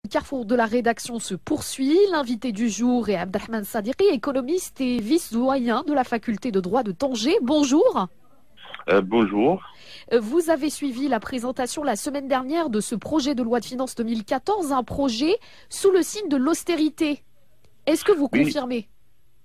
Le carrefour de la rédaction se poursuit. L'invité du jour est Abdelrahman Sadiki, économiste et vice-doyen de la faculté de droit de Tanger. Bonjour. Bonjour. Vous avez suivi la présentation la semaine dernière de ce projet de loi de finances 2014, un projet sous le signe de l'austérité. Est-ce que vous Oui, confirmez?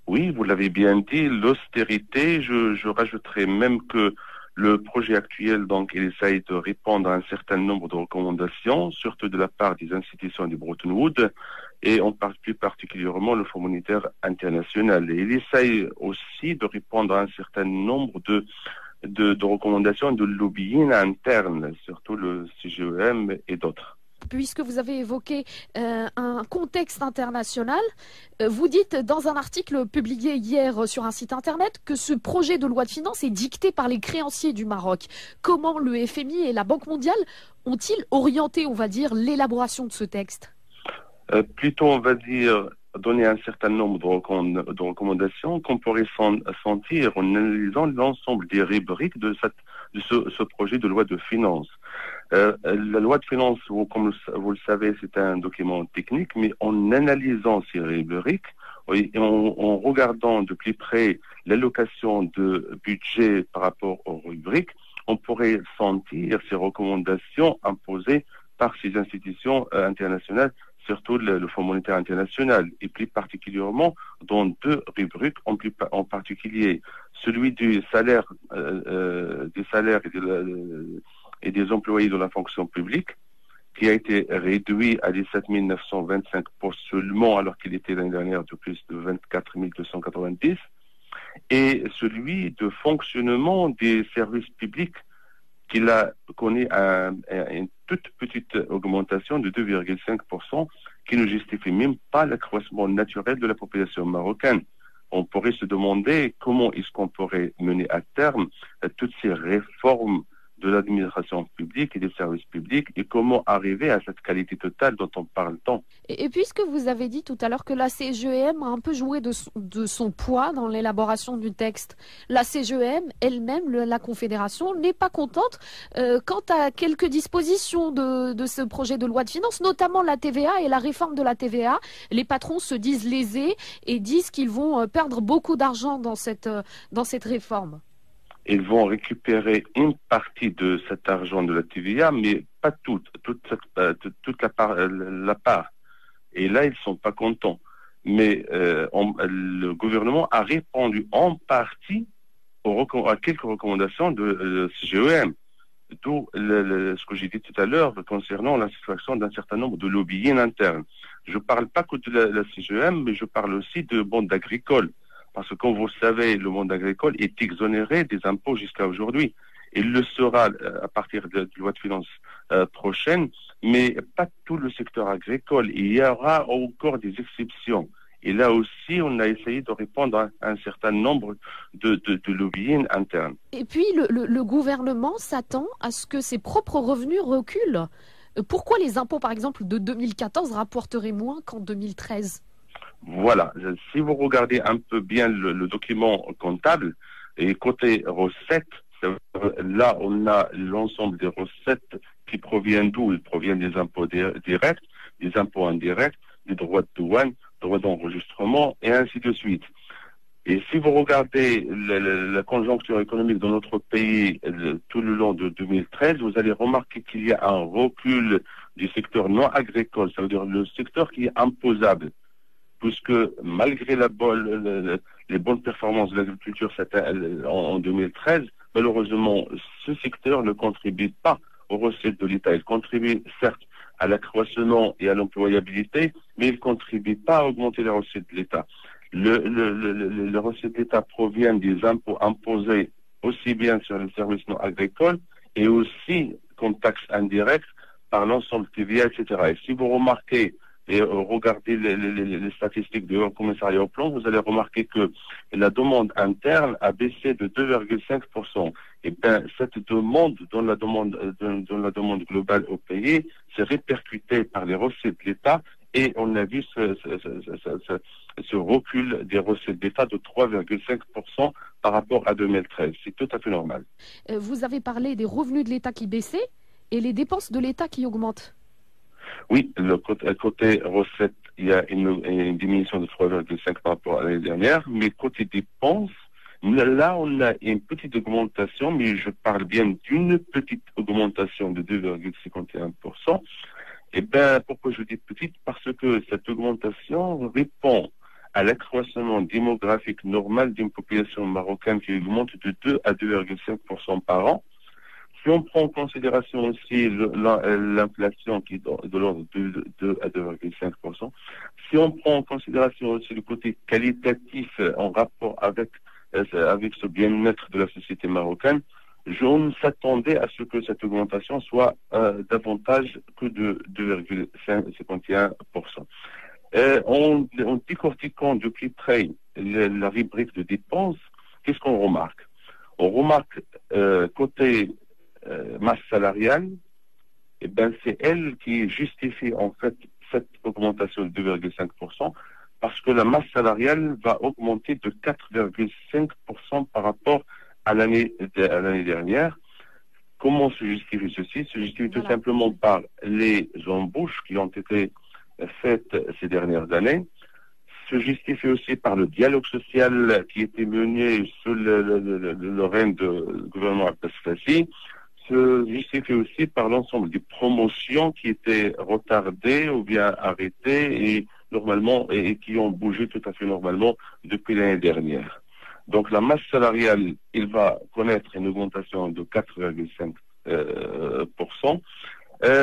oui, vous l'avez bien dit, l'austérité, je rajouterai même que le projet actuel, donc, il essaye de répondre à un certain nombre de recommandations, surtout de la part des institutions du Bretton Woods, et on parle plus particulièrement le Fonds monétaire international. Et il essaye aussi de répondre à un certain nombre de recommandations de lobbying interne, surtout le CGEM et d'autres. Puisque vous avez évoqué un contexte international, vous dites dans un article publié hier sur un site internet que ce projet de loi de finances est dicté par les créanciers du Maroc. Comment le FMI et la Banque mondiale ont-ils orienté, on va dire, l'élaboration de ce texte? Plutôt, on va dire, donner un certain nombre de recommandations qu'on pourrait sentir en analysant l'ensemble des rubriques de ce projet de loi de finances. La loi de finances, comme vous le savez, c'est un document technique, mais en analysant ces rubriques oui, et en regardant de plus près l'allocation de budget par rapport aux rubriques, on pourrait sentir ces recommandations imposées par ces institutions internationales, surtout le Fonds monétaire international, et plus particulièrement dans deux rubriques, en particulier celui des salaires et des employés de la fonction publique, qui a été réduit à 17 925 postes seulement, alors qu'il était l'année dernière de plus de 24 290, et celui de fonctionnement des services publics, qu'il a connu une toute petite augmentation de 2,5%, qui ne justifie même pas l'accroissement naturel de la population marocaine. On pourrait se demander comment est-ce qu'on pourrait mener à terme toutes ces réformes de l'administration publique et des services publics et comment arriver à cette qualité totale dont on parle tant. Et puisque vous avez dit tout à l'heure que la CGEM a un peu joué de son poids dans l'élaboration du texte, la CGEM elle-même, la Confédération, n'est pas contente quant à quelques dispositions de ce projet de loi de finances, notamment la TVA et la réforme de la TVA. Les patrons se disent lésés et disent qu'ils vont perdre beaucoup d'argent dans cette réforme. Ils vont récupérer une partie de cet argent de la TVA, mais pas toute la part. Et là, ils ne sont pas contents. Mais le gouvernement a répondu en partie à quelques recommandations de CGEM. D'où ce que j'ai dit tout à l'heure concernant la situation d'un certain nombre de lobbying internes. Je ne parle pas que de la CGEM, mais je parle aussi de bandes agricoles. Parce que, comme vous le savez, le monde agricole est exonéré des impôts jusqu'à aujourd'hui. Il le sera à partir de la loi de finances prochaine, mais pas tout le secteur agricole. Il y aura encore des exceptions. Et là aussi, on a essayé de répondre à un certain nombre de lobbying internes. Et puis, le gouvernement s'attend à ce que ses propres revenus reculent. Pourquoi les impôts, par exemple, de 2014 rapporteraient moins qu'en 2013? Voilà. Si vous regardez un peu bien le document comptable, et côté recettes, là, on a l'ensemble des recettes qui proviennent d'où? Ils proviennent des impôts directs, des impôts indirects, des droits de douane, droits d'enregistrement, et ainsi de suite. Et si vous regardez la conjoncture économique de notre pays tout le long de 2013, vous allez remarquer qu'il y a un recul du secteur non agricole, ça veut dire le secteur qui est imposable, puisque malgré les bonnes performances de l'agriculture en 2013, malheureusement, ce secteur ne contribue pas aux recettes de l'État. Il contribue certes à l'accroissement et à l'employabilité, mais il ne contribue pas à augmenter les recettes de l'État. Les recettes de l'État proviennent des impôts imposés aussi bien sur les services non agricoles et aussi comme taxes indirectes par l'ensemble TVA, etc. Et si vous remarquez et regardez les statistiques du Haut Commissariat au Plan, vous allez remarquer que la demande interne a baissé de 2,5%. Et bien, cette demande, dans la demande globale au pays, s'est répercutée par les recettes de l'État et on a vu ce recul des recettes d'État de 3,5% par rapport à 2013. C'est tout à fait normal. Vous avez parlé des revenus de l'État qui baissaient et les dépenses de l'État qui augmentent. Oui, côté recette, il y a une diminution de 3,5 par rapport à l'année dernière, mais côté dépenses, là, on a une petite augmentation, mais je parle bien d'une petite augmentation de 2,51%. Eh bien, pourquoi je dis petite? Parce que cette augmentation répond à l'accroissement démographique normal d'une population marocaine qui augmente de 2 à 2,5% par an. Si on prend en considération aussi l'inflation qui est de l'ordre de 2 à 2,5%, si on prend en considération aussi le côté qualitatif en rapport avec ce bien-être de la société marocaine, on s'attendait à ce que cette augmentation soit davantage que de 2,51%. En décortiquant de plus près la rubrique de dépenses, qu'est-ce qu'on remarque? On remarque côté masse salariale, eh ben, c'est elle qui justifie en fait cette augmentation de 2,5%, parce que la masse salariale va augmenter de 4,5% par rapport à l'année dernière. Comment se justifie ceci? Se justifie tout simplement par les embauches qui ont été faites ces dernières années. Se justifie aussi par le dialogue social qui était mené sous le règne du gouvernement Abbas Fassi. Se justifie aussi par l'ensemble des promotions qui étaient retardées ou bien arrêtées et qui ont bougé tout à fait normalement depuis l'année dernière. Donc la masse salariale, il va connaître une augmentation de 4,5%.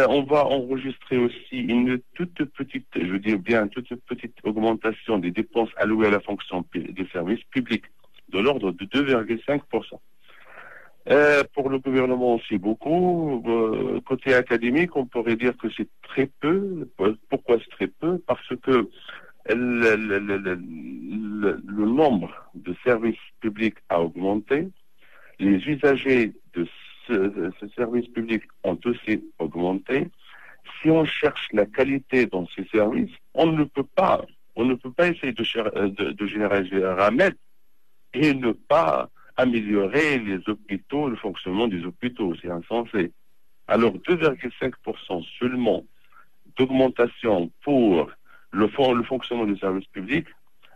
On va enregistrer aussi une toute petite, je dis bien toute petite augmentation des dépenses allouées à la fonction des services publics, de l'ordre de 2,5%. Pour le gouvernement aussi beaucoup. Côté académique, on pourrait dire que c'est très peu. Pourquoi c'est très peu? Parce que le nombre de services publics a augmenté. Les usagers de ce service public ont aussi augmenté. Si on cherche la qualité dans ces services, on ne peut pas essayer de généraliser un remède et ne pas améliorer les hôpitaux, le fonctionnement des hôpitaux, c'est insensé. Alors 2,5% seulement d'augmentation pour le fonctionnement des services publics,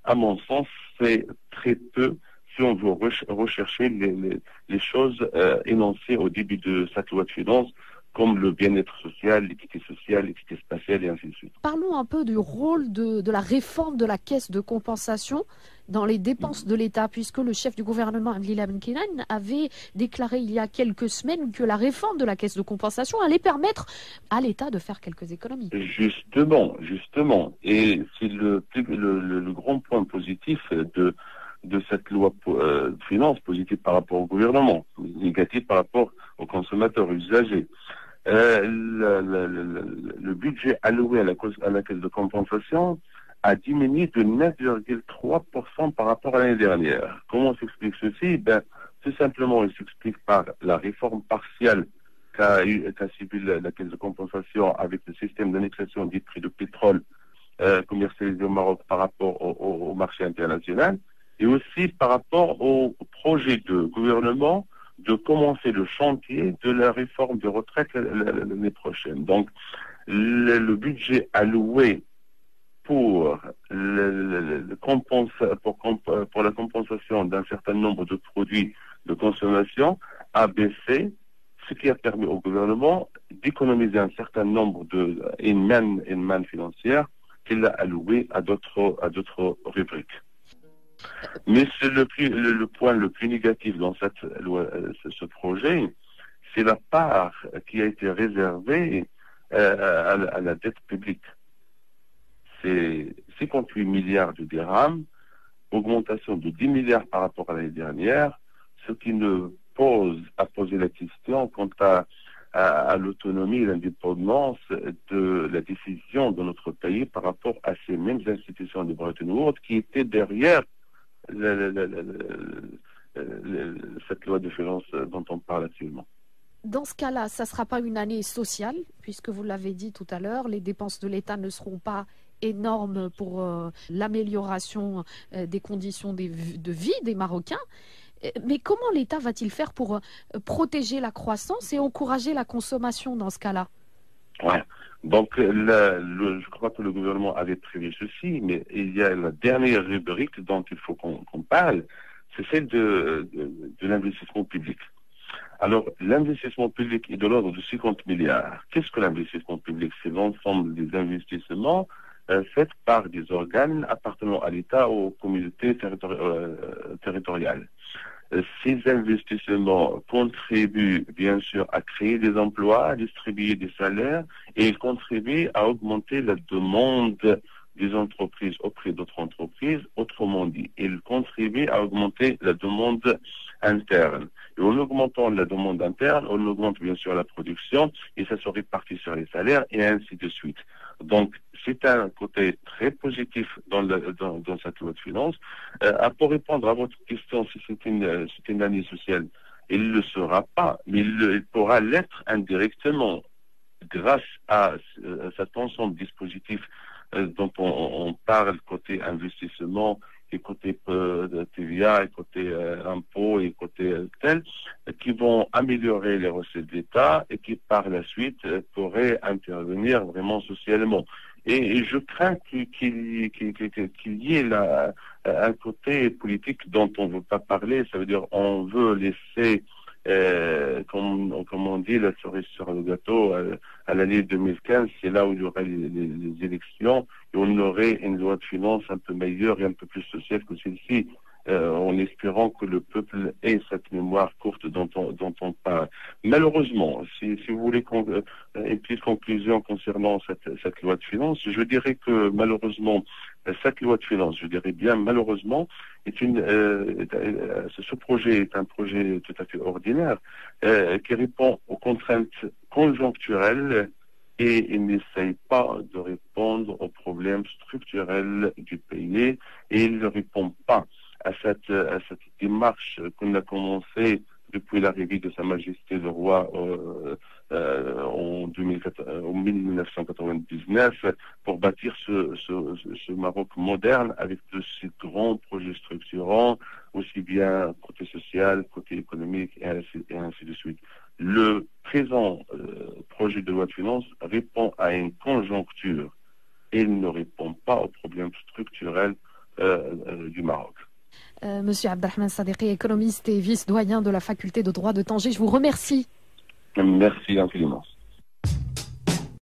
à mon sens, c'est très peu si on veut rechercher les choses énoncées au début de cette loi de finances, comme le bien-être social, l'équité sociale, l'équité spatiale et ainsi de suite. Parlons un peu du rôle de la réforme de la caisse de compensation dans les dépenses de l'État, puisque le chef du gouvernement, Abdellah Benkinan, avait déclaré il y a quelques semaines que la réforme de la caisse de compensation allait permettre à l'État de faire quelques économies. Justement. Et c'est le grand point positif de cette loi de finances, positive par rapport au gouvernement, négative par rapport aux consommateurs usagers. Le budget alloué à la caisse de compensation a diminué de 9,3% par rapport à l'année dernière. Comment s'explique ceci? Tout simplement, il s'explique par la réforme partielle qu'a subi la caisse de compensation avec le système d'annexation des prix de pétrole commercialisé au Maroc par rapport au marché international, et aussi par rapport au projet de gouvernement de commencer le chantier de la réforme de retraite l'année prochaine. Donc, le budget alloué pour la compensation d'un certain nombre de produits de consommation a baissé, ce qui a permis au gouvernement d'économiser un certain nombre une manne financière qu'il a alloué à d'autres rubriques. Mais c'est le point le plus négatif dans ce projet, c'est la part qui a été réservée à la dette publique. C'est 58 milliards de dirhams, augmentation de 10 milliards par rapport à l'année dernière, ce qui nous pose la question quant à l'autonomie et l'indépendance de la décision de notre pays par rapport à ces mêmes institutions de Bretton Woods qui étaient derrière cette loi de finances dont on parle actuellement. Dans ce cas-là, ça ne sera pas une année sociale, puisque vous l'avez dit tout à l'heure, les dépenses de l'État ne seront pas énormes pour l'amélioration des conditions de vie des Marocains. Mais comment l'État va-t-il faire pour protéger la croissance et encourager la consommation dans ce cas-là? Ouais. Donc, je crois que le gouvernement avait prévu ceci, mais il y a la dernière rubrique dont il faut qu'on parle, c'est celle de l'investissement public. Alors, l'investissement public est de l'ordre de 50 milliards. Qu'est-ce que l'investissement public? C'est l'ensemble des investissements faits par des organes appartenant à l'État ou aux communautés territoriales. Ces investissements contribuent bien sûr à créer des emplois, à distribuer des salaires et ils contribuent à augmenter la demande des entreprises auprès d'autres entreprises. Autrement dit, ils contribuent à augmenter la demande interne. Et en augmentant la demande interne, on augmente bien sûr la production et ça se répartit sur les salaires et ainsi de suite. Donc, c'est un côté très positif dans cette loi de finances. Pour répondre à votre question, si c'est une année sociale, il ne le sera pas, mais il pourra l'être indirectement grâce à cet ensemble de dispositifs dont on parle côté investissement et côté TVA et côté impôts et côté tel, qui vont améliorer les recettes d'État et qui par la suite pourraient intervenir vraiment socialement. Et je crains qu'il y ait un côté politique dont on ne veut pas parler, ça veut dire on veut laisser comme on dit, la cerise sur le gâteau à l'année 2015, c'est là où il y aura les élections et on aurait une loi de finances un peu meilleure et un peu plus sociale que celle-ci, en espérant que le peuple ait cette mémoire courte dont on parle. Malheureusement, si vous voulez une petite conclusion concernant cette loi de finances, je dirais que malheureusement, cette loi de finances, je dirais bien malheureusement, ce projet est un projet tout à fait ordinaire qui répond aux contraintes conjoncturelles et il n'essaye pas de répondre aux problèmes structurels du pays et il ne répond pas à cette démarche qu'on a commencée depuis l'arrivée de Sa Majesté le Roi en 1999 pour bâtir ce Maroc moderne avec de ces grands projets structurants, aussi bien côté social, côté économique et ainsi de suite. Le présent projet de loi de finances répond à une conjoncture et il ne répond pas aux problèmes structurels du Maroc. Monsieur Abdelrahmane Sadeghi, économiste et vice-doyen de la faculté de droit de Tanger, je vous remercie. Merci infiniment.